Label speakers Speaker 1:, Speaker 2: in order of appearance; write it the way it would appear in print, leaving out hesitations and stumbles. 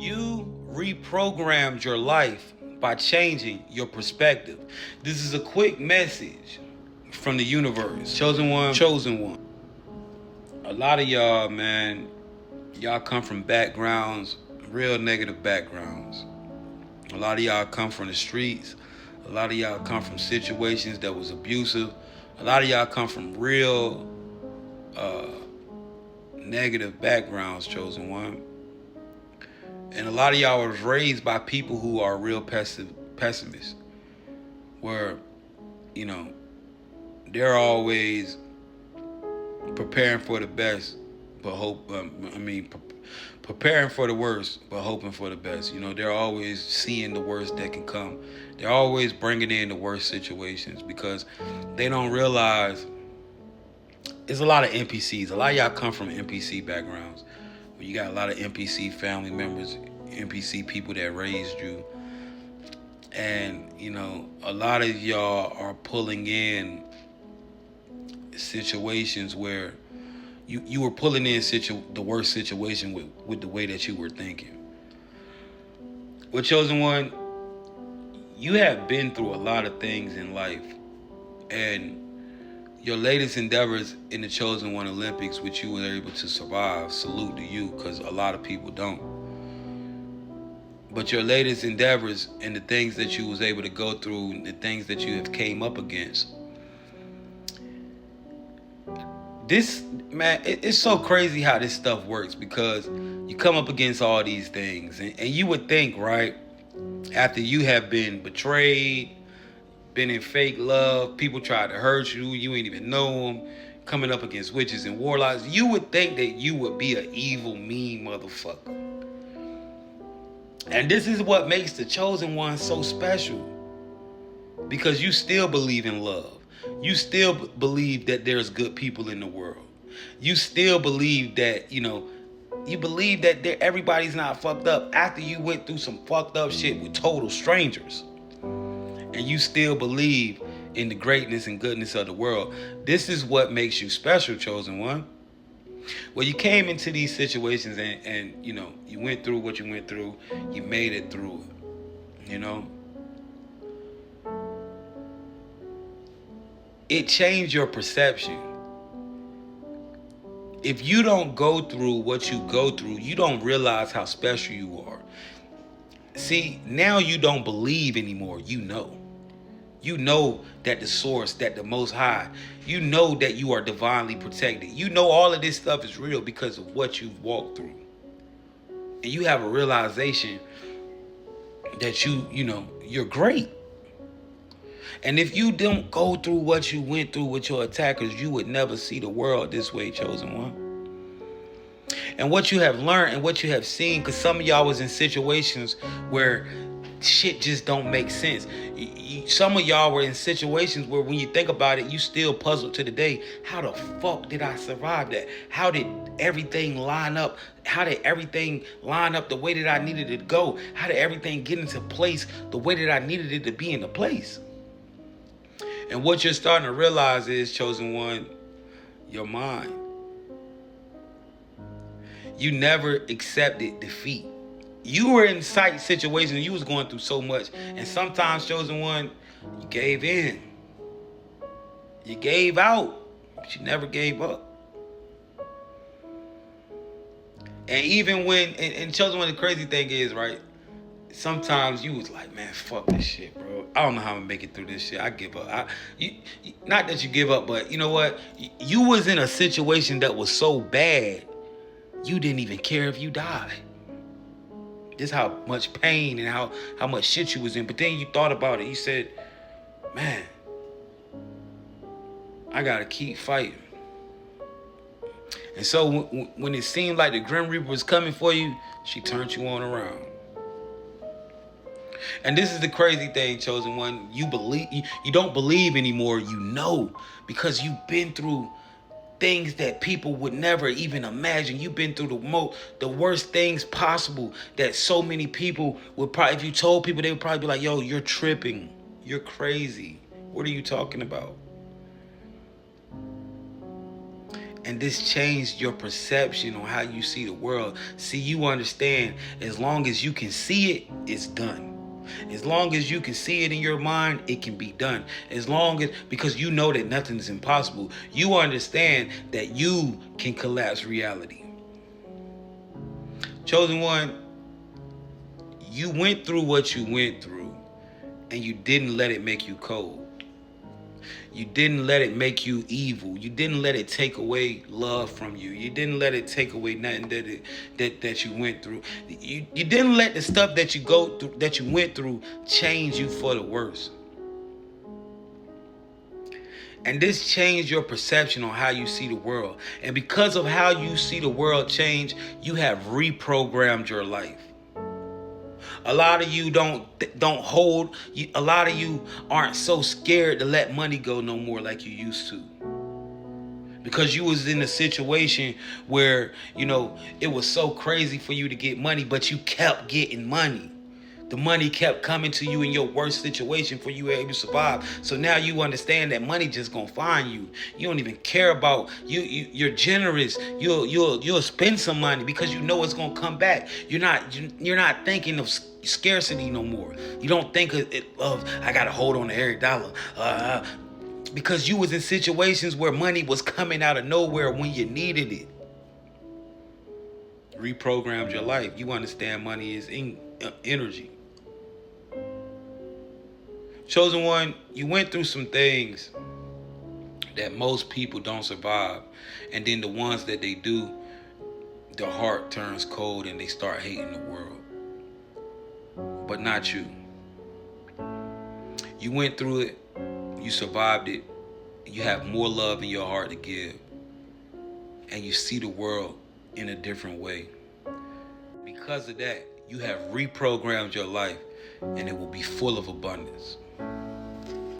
Speaker 1: You reprogrammed your life by changing your perspective. This is a quick message from the universe. Chosen one, chosen one. A lot of y'all, man, y'all come from backgrounds, real negative backgrounds. A lot of y'all come from the streets. A lot of y'all come from situations that was abusive. A lot of y'all come from real negative backgrounds, chosen one. And a lot of y'all was raised by people who are real pessimists, where, you know, they're always preparing for the best, but preparing for the worst, but hoping for the best. You know, they're always seeing the worst that can come. They're always bringing in the worst situations because they don't realize there's a lot of NPCs. A lot of y'all come from NPC backgrounds. You got a lot of NPC family members, NPC people that raised you. And, you know, a lot of y'all are pulling in situations where you were pulling in the worst situation with the way that you were thinking. Well, chosen one, you have been through a lot of things in life. And your latest endeavors in the Chosen One Olympics, which you were able to survive, salute to you, because a lot of people don't. But your latest endeavors and the things that you was able to go through, the things that you have came up against, this, man, it's so crazy how this stuff works, because you come up against all these things, and you would think, right, after you have been betrayed, been in fake love, people tried to hurt you, you ain't even know them, coming up against witches and warlocks, you would think that you would be an evil, mean motherfucker. And this is what makes the Chosen One so special, because you still believe in love. You still believe that there's good people in the world. You still believe that, you know, you believe that everybody's not fucked up after you went through some fucked up shit with total strangers. And you still believe in the greatness and goodness of the world. This is what makes you special, chosen one. Well, you came into these situations and you know, you went through what you went through. You made it through it, you know. It changed your perception. If you don't go through what you go through, you don't realize how special you are. See, now you don't believe anymore. You know. You know that the source, that the Most High, you know that you are divinely protected. You know all of this stuff is real because of what you've walked through. And you have a realization that you know, you're great. And if you don't go through what you went through with your attackers, you would never see the world this way, chosen one. And what you have learned and what you have seen, because some of y'all was in situations where shit just don't make sense. Some of y'all were in situations where when you think about it, you still puzzled to the day. How the fuck did I survive that? How did everything line up? How did everything line up the way that I needed it to go? How did everything get into place the way that I needed it to be into place? And what you're starting to realize is, chosen one, your mind. You never accepted defeat. You were in sight situations, you was going through so much. And sometimes, chosen one, you gave in. You gave out, but you never gave up. And even when, and chosen one, the crazy thing is, right, sometimes you was like, man, fuck this shit, bro. I don't know how I'm gonna make it through this shit. I give up. Not that you give up, but you know what? You was in a situation that was so bad, you didn't even care if you died. This how much pain and how much shit you was in. But then you thought about it. You said, man, I gotta keep fighting. And so when it seemed like the Grim Reaper was coming for you, she turned you on around. And this is the crazy thing, chosen one. You don't believe anymore. You know, because you've been through things that people would never even imagine. You've been through the worst things possible that so many people would probably, if you told people, they would probably be like, yo, you're tripping. You're crazy. What are you talking about? And this changed your perception on how you see the world. See, you understand, as long as you can see it, it's done. As long as you can see it in your mind, it can be done. As long as, because you know that nothing is impossible. You understand that you can collapse reality. Chosen one, you went through what you went through, and you didn't let it make you cold. You didn't let it make you evil. You didn't let it take away love from you. You didn't let it take away nothing that you went through. You didn't let the stuff that you went through change you for the worse. And this changed your perception on how you see the world. And because of how you see the world change, you have reprogrammed your life. A lot of you don't hold. A lot of you aren't so scared to let money go no more like you used to. Because you was in a situation where, it was so crazy for you to get money, but you kept getting money. The money kept coming to you in your worst situation for you able to survive. So now you understand that money just gonna find you. You don't even care about you're generous. You'll spend some money because you know it's gonna come back. You're not thinking of scarcity no more. You don't think of I gotta hold on to every dollar. Because you was in situations where money was coming out of nowhere when you needed it. Reprogrammed your life. You understand money is energy. Chosen one, you went through some things that most people don't survive. And then the ones that they do, their heart turns cold and they start hating the world. But not you. You went through it. You survived it. You have more love in your heart to give. And you see the world in a different way. Because of that, you have reprogrammed your life and it will be full of abundance.